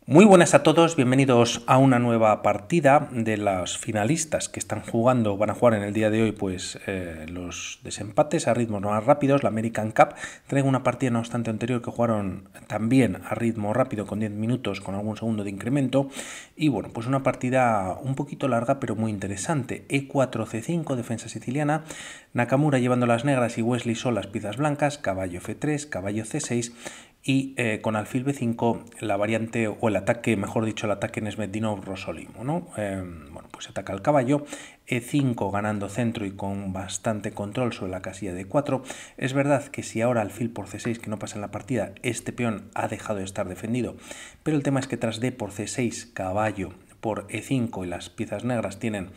Muy buenas a todos, bienvenidos a una nueva partida de las finalistas que están jugando, van a jugar en el día de hoy pues los desempates a ritmos más rápidos, la American Cup. Traigo una partida no obstante anterior que jugaron también a ritmo rápido con 10 minutos con algún segundo de incremento y bueno, pues una partida un poquito larga pero muy interesante. E4, C5, defensa siciliana, Nakamura llevando las negras y Wesley Sol las piezas blancas, caballo F3, caballo C6 y con alfil B5 la variante o el ataque, mejor dicho, el ataque Nesmedinov-Rosolimo, ¿no? Bueno, pues ataca el caballo, E5 ganando centro y con bastante control sobre la casilla de 4. Es verdad que si ahora alfil por C6 que no pasa en la partida, este peón ha dejado de estar defendido, pero el tema es que tras D por C6, caballo por E5 y las piezas negras tienen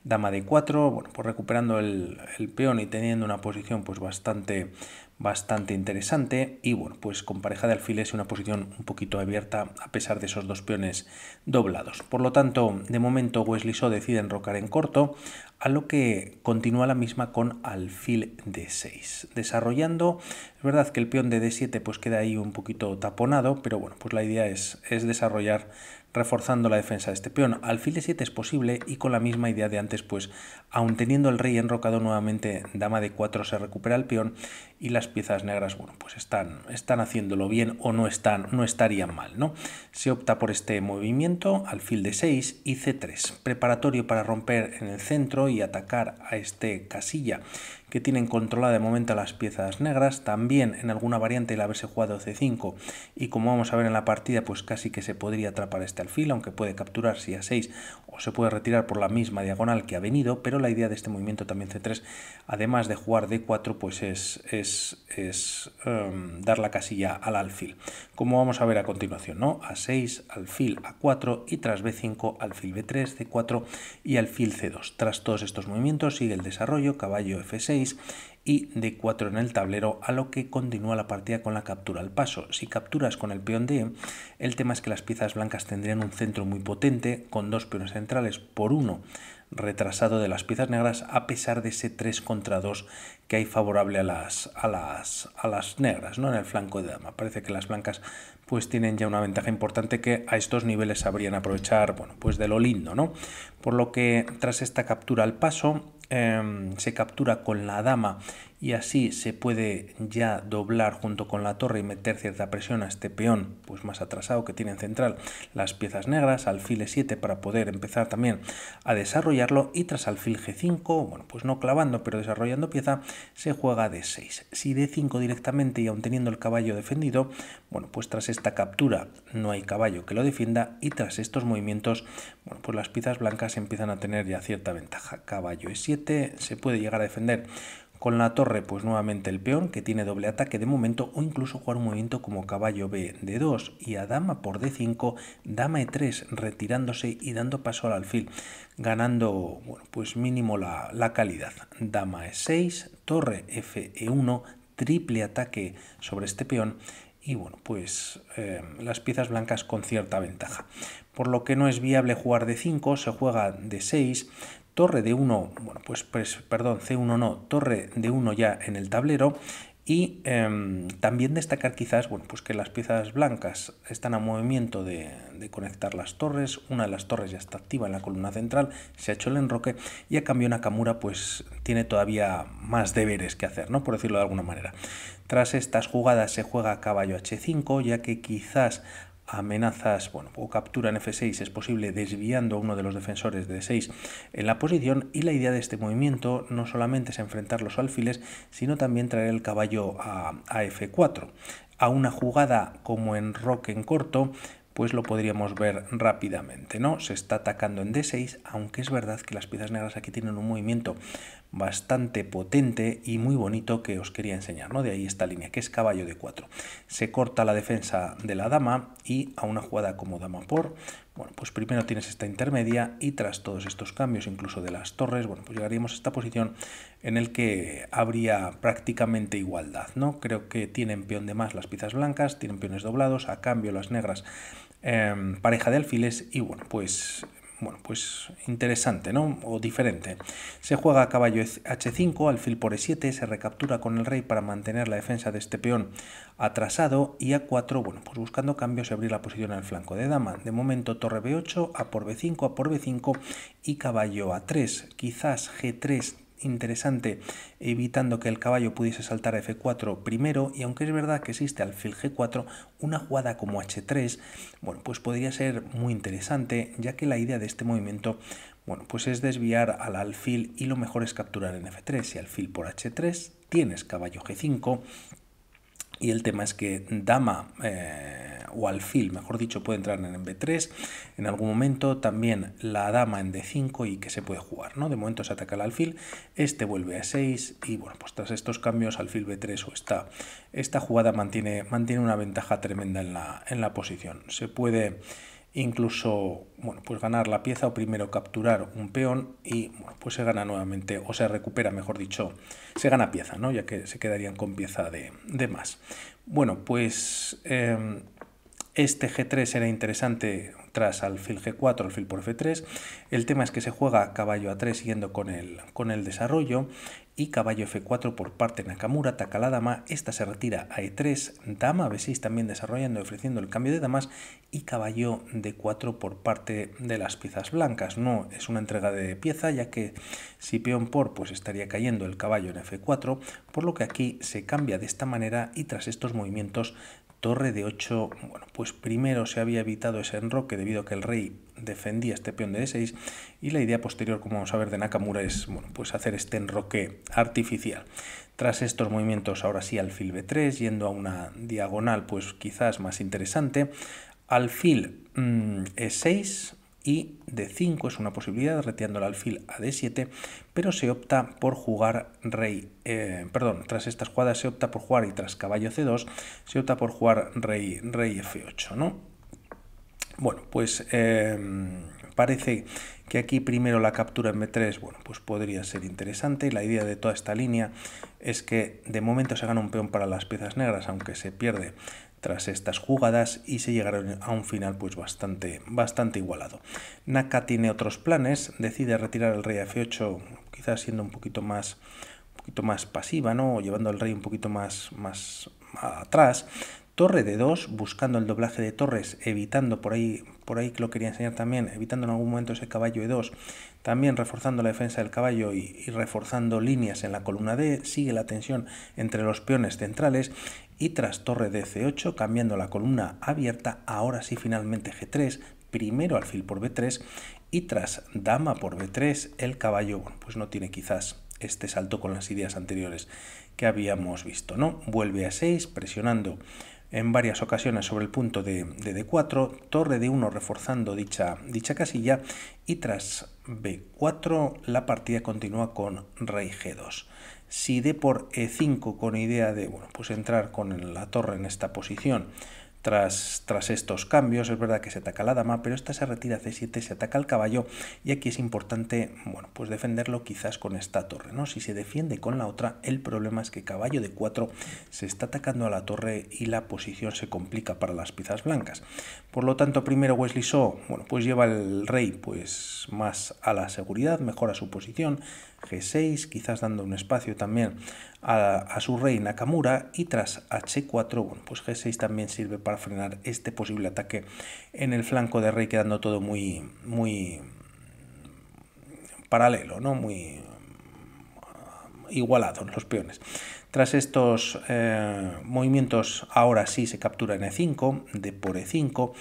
dama de 4, bueno, pues recuperando el peón y teniendo una posición pues bastante interesante y bueno, pues con pareja de alfiles y una posición un poquito abierta a pesar de esos dos peones doblados. Por lo tanto, de momento Wesley So decide enrocar en corto, a lo que continúa la misma con alfil D6. Desarrollando, es verdad que el peón de D7 pues queda ahí un poquito taponado, pero bueno, pues la idea es desarrollar reforzando la defensa de este peón. Alfil de 7 es posible y con la misma idea de antes, pues aun teniendo el rey enrocado nuevamente, dama de 4 se recupera el peón y las piezas negras, bueno, pues están haciéndolo bien o no estarían mal, ¿no? Se opta por este movimiento, alfil de 6 y C3, preparatorio para romper en el centro y atacar a este casilla que tienen controlada de momento las piezas negras, también en alguna variante el haberse jugado C5 y como vamos a ver en la partida pues casi que se podría atrapar este alfil, aunque puede capturar si A6 o se puede retirar por la misma diagonal que ha venido, pero la idea de este movimiento también C3, además de jugar D4, pues es dar la casilla al alfil, como vamos a ver a continuación, ¿no? A6, alfil A4 y tras B5, alfil B3, C4 y alfil C2. Tras todos estos movimientos sigue el desarrollo, caballo F6 y D4 en el tablero, a lo que continúa la partida con la captura al paso. Si capturas con el peón D, el tema es que las piezas blancas tendrían un centro muy potente, con dos peones centrales por uno retrasado de las piezas negras, a pesar de ese 3 contra 2 que hay favorable a las negras, ¿no? En el flanco de dama. Parece que las blancas pues tienen ya una ventaja importante que a estos niveles sabrían aprovechar, bueno, pues de lo lindo, ¿no? Por lo que tras esta captura al paso, se captura con la dama y así se puede ya doblar junto con la torre y meter cierta presión a este peón pues más atrasado que tiene en central las piezas negras, alfil E7 para poder empezar también a desarrollarlo y tras alfil G5, bueno, pues no clavando pero desarrollando pieza, se juega D6. Si D5 directamente y aun teniendo el caballo defendido, bueno, pues tras esta captura no hay caballo que lo defienda y tras estos movimientos, bueno, pues las piezas blancas empiezan a tener ya cierta ventaja. Caballo E7, se puede llegar a defender con la torre, pues nuevamente el peón, que tiene doble ataque de momento, o incluso jugar un movimiento como caballo B D2 y a dama por D5, dama E3, retirándose y dando paso al alfil, ganando, bueno, pues mínimo la calidad. Dama E6, torre F E1, triple ataque sobre este peón y bueno, pues las piezas blancas con cierta ventaja. Por lo que no es viable jugar D5, se juega D6, torre de 1, bueno, pues perdón, C1 no, torre de 1 ya en el tablero y también destacar quizás, bueno, pues que las piezas blancas están a movimiento de conectar las torres, una de las torres ya está activa en la columna central, se ha hecho el enroque y a cambio Nakamura pues tiene todavía más deberes que hacer, ¿no? Por decirlo de alguna manera. Tras estas jugadas se juega caballo H5, ya que quizás amenazas, bueno, o captura en F6 es posible desviando a uno de los defensores de D6 en la posición y la idea de este movimiento no solamente es enfrentar los alfiles, sino también traer el caballo a F4. A una jugada como enroque en corto, pues lo podríamos ver rápidamente, ¿no? Se está atacando en D6, aunque es verdad que las piezas negras aquí tienen un movimiento bastante potente y muy bonito que os quería enseñar, ¿no? De ahí esta línea, que es caballo de 4. Se corta la defensa de la dama y a una jugada como dama por, bueno, pues primero tienes esta intermedia y tras todos estos cambios, incluso de las torres, bueno, pues llegaríamos a esta posición en el que habría prácticamente igualdad, ¿no? Creo que tienen peón de más las piezas blancas, tienen peones doblados, a cambio las negras pareja de alfiles y bueno, pues bueno, pues interesante, ¿no? O diferente. Se juega a caballo H5, alfil por E7, se recaptura con el rey para mantener la defensa de este peón atrasado, y A4, bueno, pues buscando cambios y abrir la posición al flanco de dama. De momento torre B8, A por B5, A por B5 y caballo A3. Quizás G3, interesante, evitando que el caballo pudiese saltar a F4 primero, y aunque es verdad que existe alfil G4, una jugada como H3, bueno, pues podría ser muy interesante, ya que la idea de este movimiento, bueno, pues es desviar al alfil y lo mejor es capturar en F3. Si alfil por H3, tienes caballo G5, y el tema es que dama o alfil, mejor dicho, puede entrar en B3 en algún momento, también la dama en D5 y que se puede jugar, ¿no? De momento se ataca el alfil, este vuelve a 6 y bueno, pues tras estos cambios alfil B3 o esta jugada mantiene una ventaja tremenda en la posición. Se puede incluso, bueno, pues ganar la pieza o primero capturar un peón y bueno, pues se gana nuevamente, o se recupera, mejor dicho, se gana pieza, ¿no? Ya que se quedarían con pieza de más. Bueno, pues este G3 era interesante tras alfil G4, alfil por F3. El tema es que se juega caballo A3 siguiendo con el desarrollo, y caballo F4 por parte de Nakamura, ataca a la dama, esta se retira a E3, dama B6 también desarrollando y ofreciendo el cambio de damas, y caballo D4 por parte de las piezas blancas. No es una entrega de pieza, ya que si peón por, pues estaría cayendo el caballo en F4, por lo que aquí se cambia de esta manera, y tras estos movimientos torre de 8, bueno, pues primero se había evitado ese enroque debido a que el rey defendía este peón de D6, y la idea posterior, como vamos a ver, de Nakamura es, bueno, pues hacer este enroque artificial. Tras estos movimientos, ahora sí alfil B3, yendo a una diagonal pues quizás más interesante, alfil E6 y D5 es una posibilidad, retirando el alfil a D7, pero se opta por jugar tras estas jugadas se opta por jugar, y tras caballo C2 se opta por jugar rey F8, ¿no? Bueno, pues parece que aquí primero la captura en B3, bueno, pues podría ser interesante. La idea de toda esta línea es que de momento se gana un peón para las piezas negras, aunque se pierde tras estas jugadas, y se llegará a un final pues bastante igualado. Naka tiene otros planes, decide retirar el rey a F8, quizás siendo un poquito más pasiva, ¿no? O llevando al rey un poquito más atrás. Torre de 2, buscando el doblaje de torres, evitando por ahí que lo quería enseñar también, evitando en algún momento ese caballo E2, también reforzando la defensa del caballo y reforzando líneas en la columna D, sigue la tensión entre los peones centrales, y tras torre de C8, cambiando la columna abierta, ahora sí finalmente G3, primero alfil por B3, y tras dama por B3, el caballo, bueno, pues no tiene quizás este salto con las ideas anteriores que habíamos visto, ¿no? Vuelve a 6, presionando en varias ocasiones sobre el punto de D4, torre de 1 reforzando dicha casilla, y tras B4 la partida continúa con rey G2. Si D por E5 con idea de, bueno, pues entrar con la torre en esta posición, tras estos cambios, es verdad que se ataca la dama, pero esta se retira a C7, se ataca al caballo, y aquí es importante, bueno, pues defenderlo quizás con esta torre, ¿no? Si se defiende con la otra, el problema es que caballo de 4 se está atacando a la torre y la posición se complica para las piezas blancas. Por lo tanto, primero Wesley So, bueno, pues lleva el rey pues más a la seguridad, mejora su posición, G6, quizás dando un espacio también a su rey Nakamura, y tras H4, bueno, pues G6 también sirve para frenar este posible ataque en el flanco de rey, quedando todo muy paralelo, ¿no? Muy igualado los peones. Tras estos movimientos, ahora sí se captura en E5, D por E5,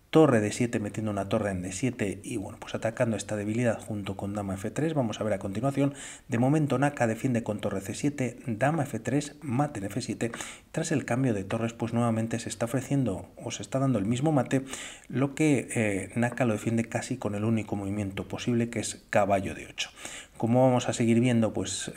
torre de 7 metiendo una torre en D7 y bueno, pues atacando esta debilidad junto con dama F3. Vamos a ver a continuación. De momento Naka defiende con torre C7, dama F3, mate en F7. Tras el cambio de torres, pues nuevamente se está ofreciendo o se está dando el mismo mate, lo que Naka lo defiende casi con el único movimiento posible, que es caballo de 8. Como vamos a seguir viendo, pues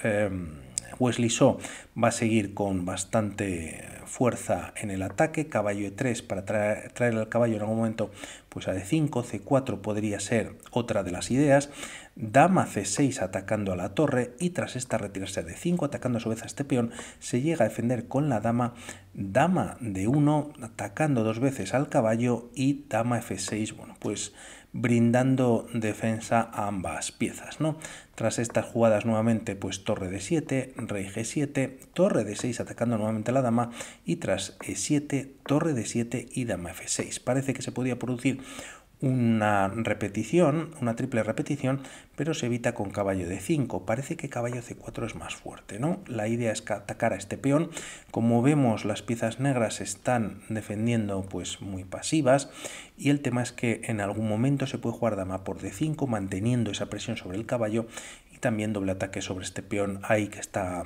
Wesley So va a seguir con bastante fuerza en el ataque, caballo E3 para traer al caballo en algún momento pues a D5, C4 podría ser otra de las ideas, dama C6 atacando a la torre, y tras esta retirarse a D5 atacando a su vez a este peón, se llega a defender con la dama D1 atacando dos veces al caballo, y dama F6, bueno, pues brindando defensa a ambas piezas, ¿no? Tras estas jugadas nuevamente, pues torre D7, rey G7, torre D6 atacando nuevamente a la dama y tras E7, torre D7 y dama F6. Parece que se podía producir una repetición, una triple repetición, pero se evita con caballo D5. Parece que caballo C4 es más fuerte, ¿no? La idea es atacar a este peón. Como vemos, las piezas negras están defendiendo pues muy pasivas y el tema es que en algún momento se puede jugar dama por D5 manteniendo esa presión sobre el caballo y también doble ataque sobre este peón ahí que está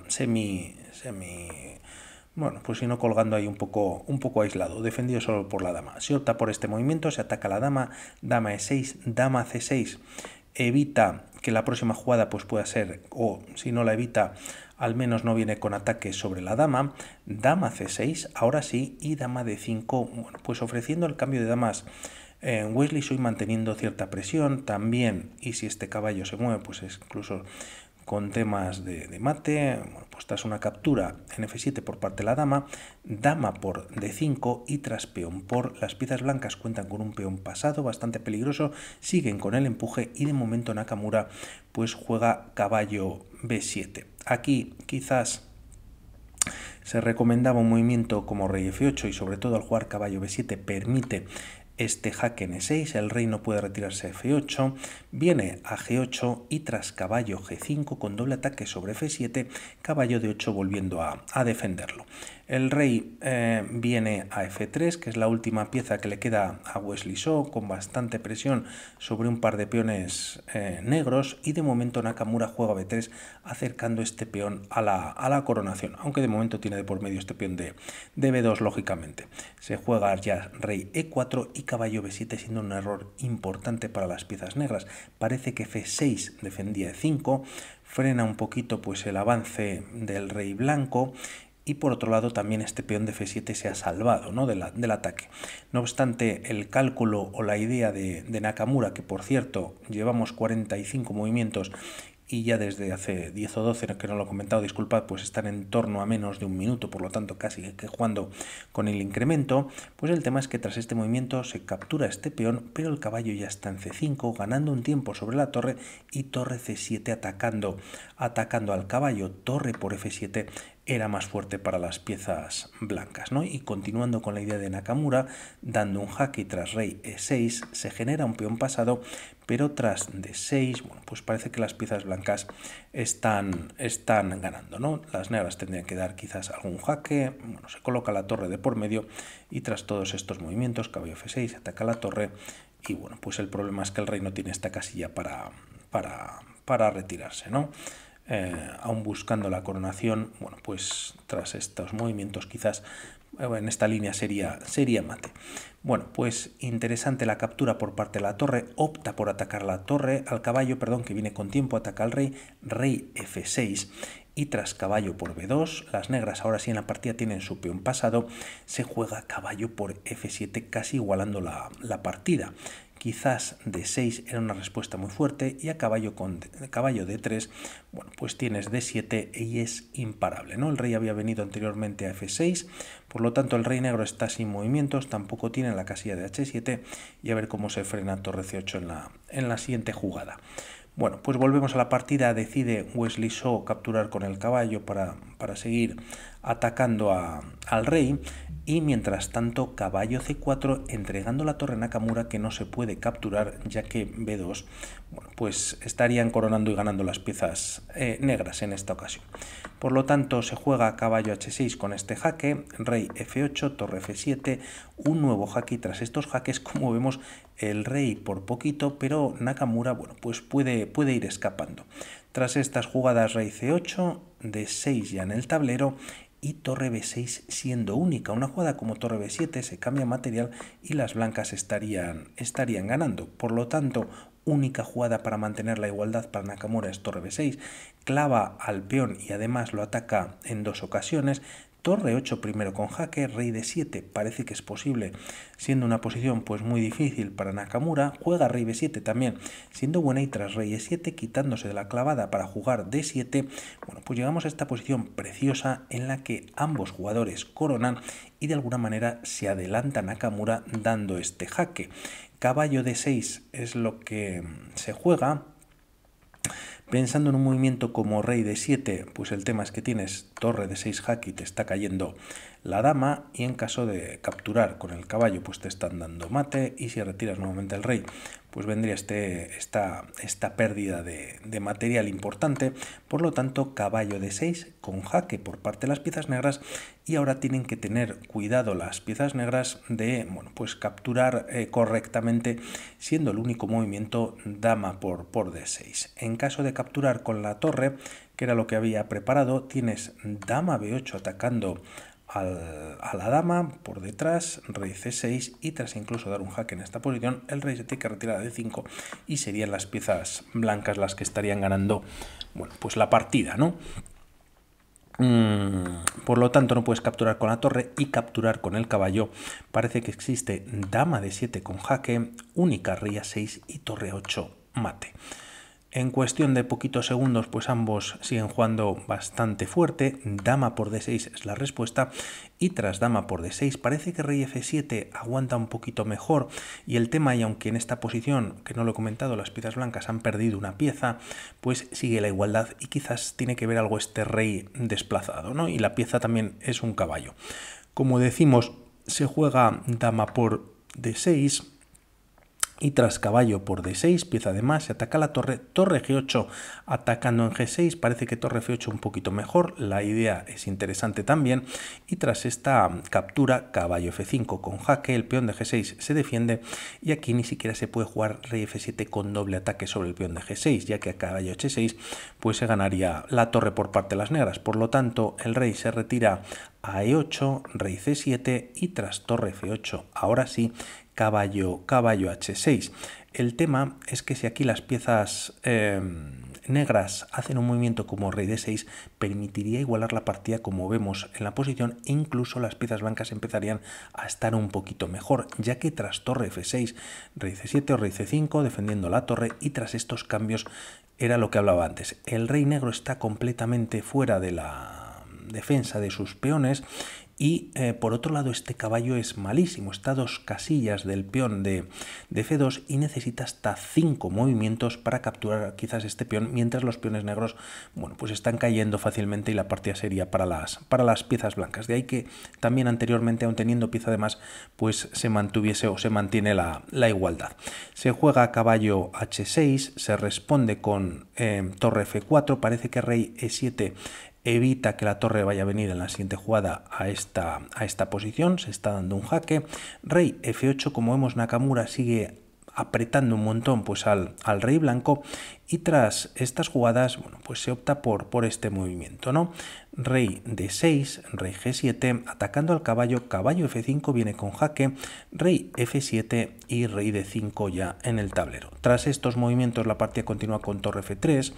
bueno, pues si no colgando ahí un poco aislado, defendido solo por la dama. Se opta por este movimiento, se ataca a la dama, dama E6, dama C6, evita que la próxima jugada pues pueda ser, o si no la evita, al menos no viene con ataque sobre la dama, dama C6, ahora sí, y dama D5, bueno, pues ofreciendo el cambio de damas. Wesley Choi manteniendo cierta presión también, y si este caballo se mueve, pues es incluso con temas de mate. Bueno, pues tras una captura en F7 por parte de la dama, dama por D5 y tras peón por, las piezas blancas cuentan con un peón pasado bastante peligroso, siguen con el empuje y de momento Nakamura pues juega caballo B7. Aquí quizás se recomendaba un movimiento como rey F8 y sobre todo al jugar caballo B7 permite este jaque en E6, el rey no puede retirarse a F8, viene a G8 y tras caballo G5 con doble ataque sobre F7, caballo D8 volviendo a defenderlo. El rey viene a F3, que es la última pieza que le queda a Wesley Choi, con bastante presión sobre un par de peones negros, y de momento Nakamura juega B3 acercando este peón a la coronación, aunque de momento tiene de por medio este peón de B2 lógicamente. Se juega ya rey E4 y caballo B7 siendo un error importante para las piezas negras. Parece que F6 defendía E5, frena un poquito pues el avance del rey blanco y por otro lado también este peón de F7 se ha salvado, ¿no?, del ataque. No obstante, el cálculo o la idea de Nakamura, que por cierto llevamos 45 movimientos y ya desde hace 10 o 12, que no lo he comentado, disculpad, pues están en torno a menos de un minuto, por lo tanto casi que jugando con el incremento, pues el tema es que tras este movimiento se captura este peón, pero el caballo ya está en C5, ganando un tiempo sobre la torre, y torre C7 atacando al caballo. Torre por F7 era más fuerte para las piezas blancas, ¿no? Y continuando con la idea de Nakamura, dando un jaque y tras rey E6 se genera un peón pasado, pero tras D6, bueno, pues parece que las piezas blancas están ganando, ¿no? Las negras tendrían que dar quizás algún jaque, bueno, se coloca la torre de por medio y tras todos estos movimientos, caballo F6, ataca la torre y bueno, pues el problema es que el rey no tiene esta casilla para retirarse, ¿no? Aún buscando la coronación, bueno, pues tras estos movimientos quizás en esta línea sería mate. Bueno, pues interesante la captura por parte de la torre, opta por atacar la torre, al caballo, perdón, que viene con tiempo, ataca al rey, rey F6 y tras caballo por B2, las negras ahora sí en la partida tienen su peón pasado, se juega caballo por F7 casi igualando la partida. Quizás D6 era una respuesta muy fuerte y a caballo D3, bueno, pues tienes D7 y es imparable, ¿no? El rey había venido anteriormente a F6, por lo tanto el rey negro está sin movimientos, tampoco tiene la casilla de H7 y a ver cómo se frena torre C8 en la siguiente jugada. Bueno, pues volvemos a la partida, decide Wesley Choi capturar con el caballo para seguir atacando al rey y mientras tanto caballo C4 entregando la torre a Nakamura que no se puede capturar ya que B2, bueno, pues estarían coronando y ganando las piezas negras en esta ocasión. Por lo tanto se juega caballo H6 con este jaque, rey F8, torre F7, un nuevo jaque y tras estos jaques como vemos el rey por poquito, pero Nakamura, bueno, pues puede ir escapando. Tras estas jugadas rey C8, D6 ya en el tablero y torre B6 siendo única. Una jugada como torre B7 se cambia material y las blancas estarían ganando. Por lo tanto, única jugada para mantener la igualdad para Nakamura es torre B6. Clava al peón y además lo ataca en dos ocasiones. Torre 8 primero con jaque, rey de 7, parece que es posible, siendo una posición pues muy difícil para Nakamura. Juega rey b7 también, siendo buena, y tras rey e7, quitándose de la clavada para jugar d7, bueno, pues llegamos a esta posición preciosa en la que ambos jugadores coronan y de alguna manera se adelanta Nakamura dando este jaque. Caballo d6 es lo que se juega. Pensando en un movimiento como rey de 7, pues el tema es que tienes torre de 6 jaque y te está cayendo la dama, y en caso de capturar con el caballo pues te están dando mate, y si retiras nuevamente el rey pues vendría esta pérdida de material importante. Por lo tanto, caballo de 6 con jaque por parte de las piezas negras, y ahora tienen que tener cuidado las piezas negras de, bueno, pues capturar correctamente, siendo el único movimiento dama por d6. En caso de capturar con la torre, que era lo que había preparado, tienes dama b8 atacando a la dama por detrás, rey c6, y tras incluso dar un jaque en esta posición, el rey se tiene que retirar a d5 y serían las piezas blancas las que estarían ganando, bueno, pues la partida, ¿no? Por lo tanto, no puedes capturar con la torre y capturar con el caballo. Parece que existe dama de 7 con jaque, única rey a 6 y torre 8 mate. En cuestión de poquitos segundos, pues ambos siguen jugando bastante fuerte. Dama por d6 es la respuesta, y tras dama por d6 parece que rey f7 aguanta un poquito mejor. Y el tema, y aunque en esta posición, que no lo he comentado, las piezas blancas han perdido una pieza, pues sigue la igualdad, y quizás tiene que ver algo este rey desplazado, ¿no? Y la pieza también es un caballo. Como decimos, se juega dama por d6, y tras caballo por d6, pieza de más, se ataca la torre, torre g8 atacando en g6, parece que torre f8 un poquito mejor, la idea es interesante también, y tras esta captura, caballo f5 con jaque, el peón de g6 se defiende, y aquí ni siquiera se puede jugar rey f7 con doble ataque sobre el peón de g6, ya que a caballo h6 pues se ganaría la torre por parte de las negras. Por lo tanto, el rey se retira a e8, rey c7, y tras torre f8, ahora sí, caballo h6. El tema es que si aquí las piezas negras hacen un movimiento como rey d6, permitiría igualar la partida como vemos en la posición, e incluso las piezas blancas empezarían a estar un poquito mejor, ya que tras torre f6, rey c7 o rey c5 defendiendo la torre, y tras estos cambios era lo que hablaba antes. El rey negro está completamente fuera de la defensa de sus peones, y por otro lado este caballo es malísimo, está a 2 casillas del peón de f2 y necesita hasta 5 movimientos para capturar quizás este peón, mientras los peones negros, bueno, pues están cayendo fácilmente y la partida sería para las piezas blancas. De ahí que también anteriormente, aun teniendo pieza de más, pues se mantuviese o se mantiene la igualdad. Se juega caballo h6, se responde con torre f4, parece que rey e7 evita que la torre vaya a venir en la siguiente jugada a esta posición, se está dando un jaque. Rey f8, como vemos, Nakamura sigue apretando un montón pues al rey blanco, y tras estas jugadas, bueno, pues se opta por este movimiento, ¿no? Rey d6, rey g7, atacando al caballo, caballo f5 viene con jaque, rey f7 y rey d5 ya en el tablero. Tras estos movimientos la partida continúa con torre f3,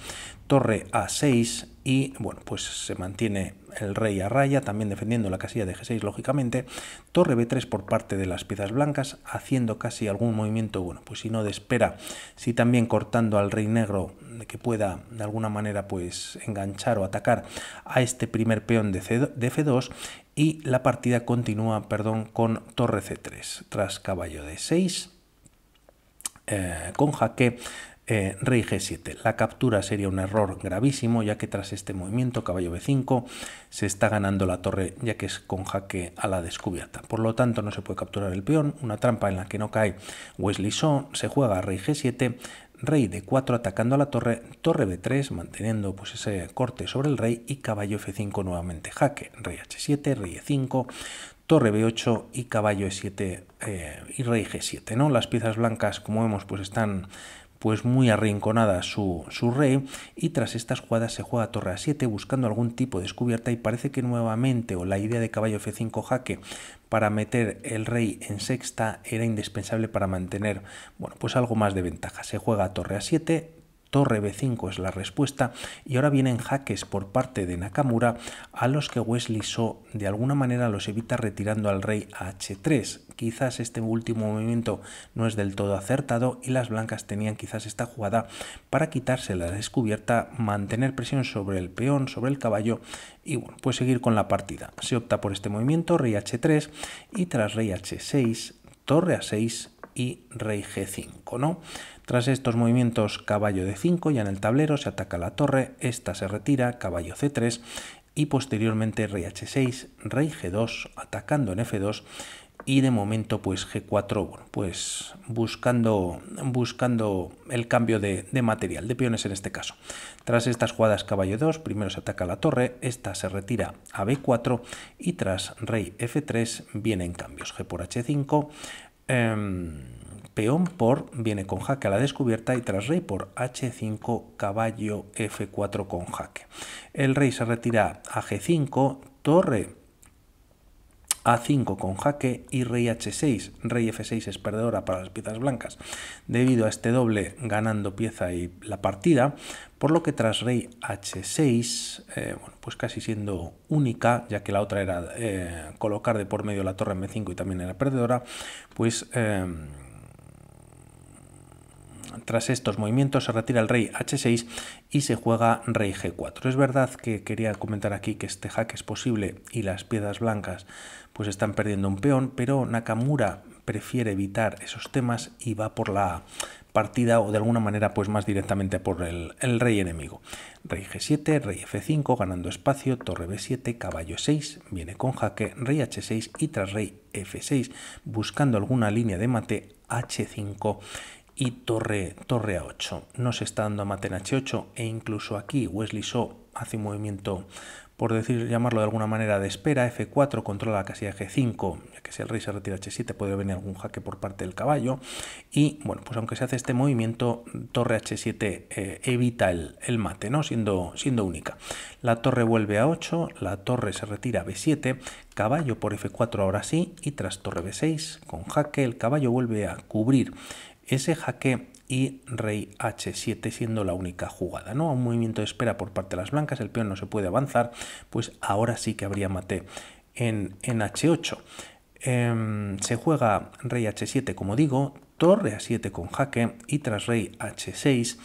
torre a6, y bueno, pues se mantiene el rey a raya, también defendiendo la casilla de g6 lógicamente, torre b3 por parte de las piezas blancas, haciendo casi algún movimiento, bueno, pues si no de espera, si también cortando al rey negro, de que pueda de alguna manera pues enganchar o atacar a este primer peón de f2, y la partida continúa, perdón, con torre c3, tras caballo d6 con jaque, rey g7. La captura sería un error gravísimo, ya que tras este movimiento, caballo b5, se está ganando la torre, ya que es con jaque a la descubierta. Por lo tanto, no se puede capturar el peón, una trampa en la que no cae Wesley So. Se juega rey g7, rey d4 atacando a la torre, torre b3 manteniendo pues ese corte sobre el rey, y caballo f5 nuevamente jaque, rey h7, rey e5, torre b8 y caballo e7 y rey g7, ¿no? Las piezas blancas, como vemos, pues están pues muy arrinconada su rey, y tras estas jugadas se juega torre a7 buscando algún tipo de descubierta, y parece que nuevamente, o la idea de caballo f5 jaque para meter el rey en sexta era indispensable para mantener, bueno, pues algo más de ventaja. Se juega torre a7, torre B5 es la respuesta, y ahora vienen jaques por parte de Nakamura a los que Wesley So de alguna manera los evita retirando al rey a H3. Quizás este último movimiento no es del todo acertado y las blancas tenían quizás esta jugada para quitarse la descubierta, mantener presión sobre el peón, sobre el caballo y bueno, pues seguir con la partida. Se opta por este movimiento, rey H3 y tras rey H6, torre A6 y rey G5, ¿no? Tras estos movimientos, caballo D5, ya en el tablero se ataca la torre, esta se retira, caballo C3 y posteriormente rey H6, rey G2, atacando en F2 y de momento pues G4, bueno, pues buscando el cambio de material, de peones en este caso. Tras estas jugadas caballo 2, primero se ataca la torre, esta se retira a B4 y tras rey F3 vienen cambios, G por H5, peón por, viene con jaque a la descubierta y tras rey por H5, caballo F4 con jaque. El rey se retira a G5, torre A5 con jaque y rey H6, rey F6 es perdedora para las piezas blancas debido a este doble ganando pieza y la partida, por lo que tras rey H6, bueno, pues casi siendo única, ya que la otra era colocar de por medio la torre en B5 y también era perdedora, pues tras estos movimientos se retira el rey H6 y se juega rey G4. Es verdad que quería comentar aquí que este jaque es posible y las piezas blancas pues están perdiendo un peón, pero Nakamura prefiere evitar esos temas y va por la partida o de alguna manera pues más directamente por el rey enemigo. Rey G7, rey F5 ganando espacio, torre B7, caballo 6, viene con jaque, rey H6 y tras rey F6 buscando alguna línea de mate H5 y torre A8. No se está dando mate en H8 e incluso aquí Wesley So hace un movimiento, por llamarlo de alguna manera, de espera. F4 controla la casilla G5, ya que si el rey se retira H7 puede venir algún jaque por parte del caballo y bueno, pues aunque se hace este movimiento, torre H7 evita el mate, ¿no? siendo única. La torre vuelve a 8, la torre se retira a B7, caballo por F4 ahora sí y tras torre B6 con jaque el caballo vuelve a cubrir ese jaque y rey H7 siendo la única jugada, ¿no? Un movimiento de espera por parte de las blancas, el peón no se puede avanzar, pues ahora sí que habría mate en H8. Se juega rey H7 como digo, torre A7 con jaque y tras rey H6,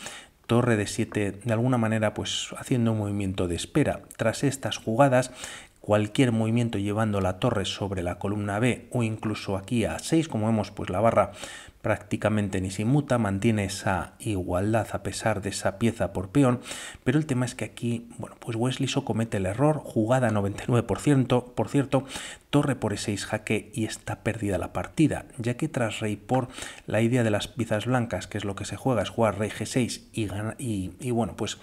torre D7 de alguna manera pues haciendo un movimiento de espera. Tras estas jugadas, cualquier movimiento llevando la torre sobre la columna B o incluso aquí a 6, como vemos pues la barra prácticamente ni se inmuta, mantiene esa igualdad a pesar de esa pieza por peón, pero el tema es que aquí, bueno, pues Wesley So comete el error, jugada 99%, por cierto, torre por E6 jaque y está perdida la partida, ya que tras rey por la idea de las piezas blancas, que es lo que se juega, es jugar rey G6 y bueno, pues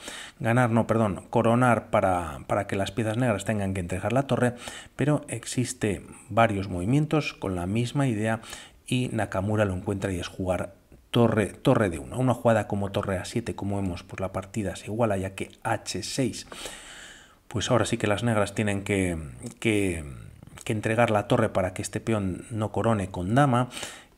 coronar para que las piezas negras tengan que entregar la torre, pero existe varios movimientos con la misma idea y Nakamura lo encuentra y es jugar torre D1. Una jugada como torre A7, como vemos, pues la partida se iguala, ya que H6, pues ahora sí que las negras tienen que entregar la torre para que este peón no corone con dama.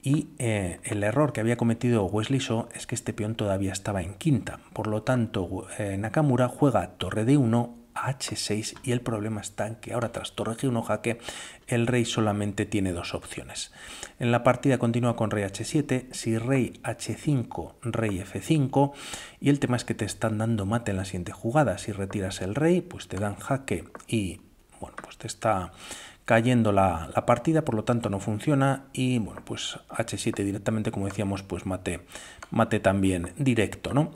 Y el error que había cometido Wesley So es que este peón todavía estaba en quinta. Por lo tanto, Nakamura juega torre D1, H6 y el problema está en que ahora tras torre G1 jaque el rey solamente tiene dos opciones. En la partida continúa con rey H7, si rey H5, rey F5 y el tema es que te están dando mate en la siguiente jugada. Si retiras el rey pues te dan jaque y bueno, pues te está cayendo la partida, por lo tanto no funciona y bueno, pues H7 directamente, como decíamos, pues mate también directo, ¿no?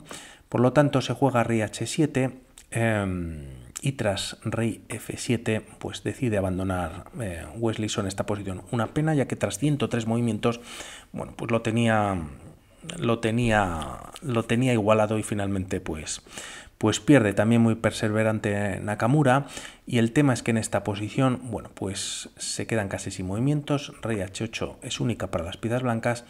Por lo tanto se juega rey H7 y tras rey F7 pues decide abandonar Wesley So en esta posición. Una pena, ya que tras 103 movimientos, bueno, pues lo tenía igualado y finalmente pues pierde. También muy perseverante Nakamura y el tema es que en esta posición, bueno, pues se quedan casi sin movimientos, rey H8 es única para las piezas blancas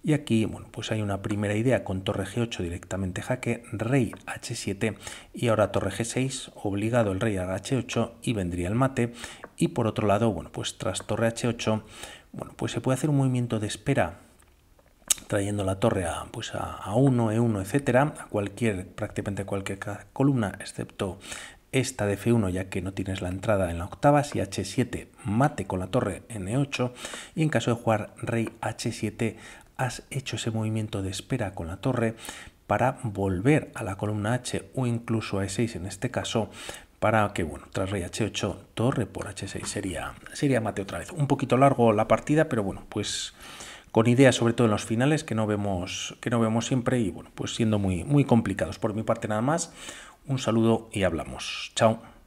y aquí, bueno, pues hay una primera idea con torre G8 directamente jaque, rey H7 y ahora torre G6, obligado el rey a H8 y vendría el mate y por otro lado, bueno, pues tras torre H8, bueno, pues se puede hacer un movimiento de espera trayendo la torre a 1, E1, etcétera, a prácticamente cualquier columna, excepto esta de F1, ya que no tienes la entrada en la octava. Si H7, mate con la torre en E8, y en caso de jugar rey H7, has hecho ese movimiento de espera con la torre para volver a la columna H o incluso a E6 en este caso, para que, bueno, tras rey H8, torre por H6 sería mate otra vez. Un poquito largo la partida, pero bueno, pues con ideas sobre todo en los finales que no vemos siempre, y bueno, pues siendo muy complicados. Por mi parte nada más, un saludo y hablamos. Chao.